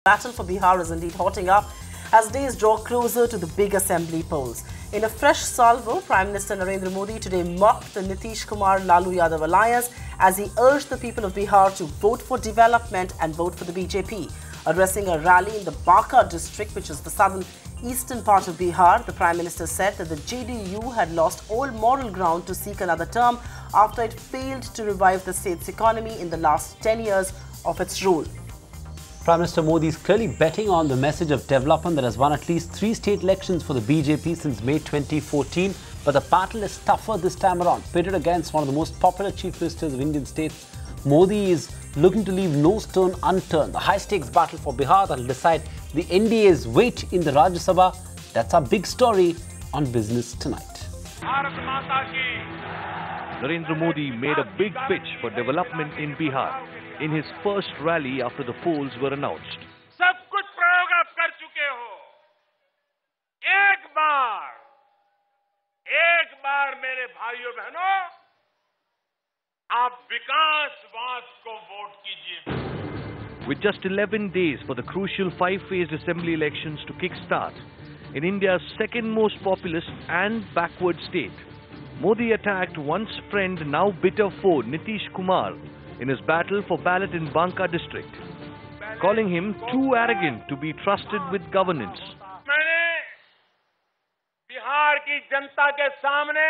battle for Bihar is indeed hotting up as days draw closer to the big assembly polls. In a fresh salvo, Prime Minister Narendra Modi today mocked the Nitish Kumar Lalu Yadav alliance as he urged the people of Bihar to vote for development and vote for the BJP. Addressing a rally in the Banka district, which is the southern eastern part of Bihar, the Prime Minister said that the JDU had lost all moral ground to seek another term after it failed to revive the state's economy in the last 10 years of its rule. Prime Minister Modi is clearly betting on the message of development that has won at least 3 state elections for the BJP since May 2014. But the battle is tougher this time around. Pitted against one of the most popular chief ministers of Indian states, Modi is looking to leave no stone unturned. The high-stakes battle for Bihar that will decide the NDA's weight in the Rajya Sabha. That's our big story on Business Tonight. Narendra Modi made a big pitch for development in Bihar in his first rally after the polls were announced. सब कुछ प्रयोग आप कर चुके हो। एक बार मेरे भाइयों बहनों, आप विकासवाद को वोट कीजिए। With just 11 days for the crucial 5-phased assembly elections to kickstart in India's second most populous and backward state, Modi attacked once friend, now bitter foe Nitish Kumar in his battle for ballot in Banka district, calling him too arrogant to be trusted with governance. मैंने बिहार की जनता के सामने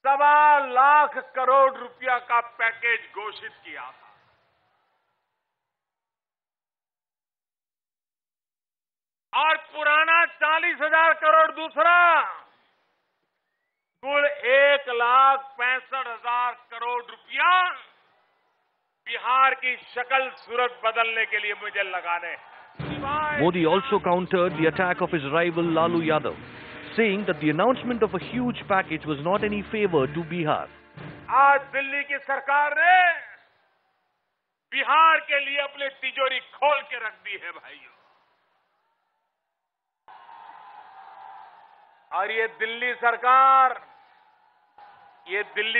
1.25 लाख करोड़ रुपया का package घोषित किया था। और पुराना 40,000 करोड़ दूसरा, कुल 1,65,000 करोड़ रुपया बिहार की शक्ल सूरत बदलने के लिए मुझे लगाने। Modi also countered the attack of his rival Lalu Yadav, saying that the announcement of a huge package was not any favor to Bihar. आज दिल्ली की सरकार ने बिहार के लिए अपनी तिजोरी खोल के रख दी है भाइयों। और ये दिल्ली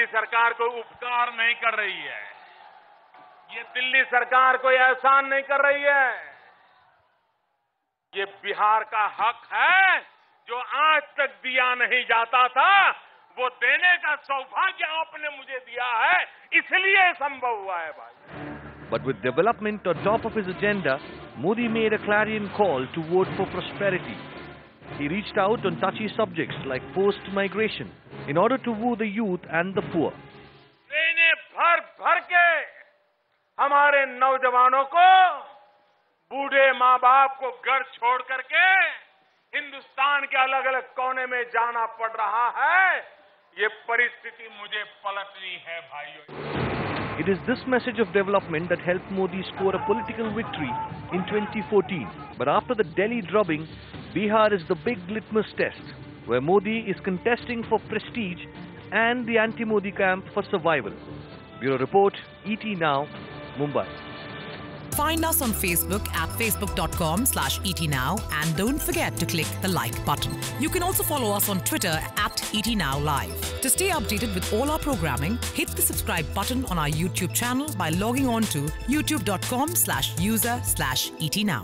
सरकार कोई उपकार नहीं कर रही है। ये दिल्ली सरकार कोई एहसान नहीं कर रही है। ये बिहार का हक है जो आज तक दिया नहीं जाता था, वो देने का सौभाग्य आपने मुझे दिया है, इसलिए संभव हुआ है भाई। But with development on top of his agenda, Modi made a clarion call to vote for prosperity. He reached out on touchy subjects like forced migration in order to woo the youth and the poor. ट्रेनें भर के हमारे नौजवानों को, बूढ़े माँ बाप को घर छोड़ करके हिंदुस्तान के अलग अलग कोने में जाना पड़ रहा है। ये परिस्थिति मुझे पलटनी है भाइयों। It is this message of development that helped Modi score a political victory in 2014. But after the Delhi drubbing, Bihar is the big litmus test, where Modi is contesting for prestige and the anti-Modi camp for survival. Bureau Report, ET Now, Mumbai. Find us on Facebook at facebook.com/ETNow and don't forget to click the like button. You can also follow us on Twitter at ETNowLive. To stay updated with all our programming, hit the subscribe button on our YouTube channel by logging on to youtube.com/user/ETNow.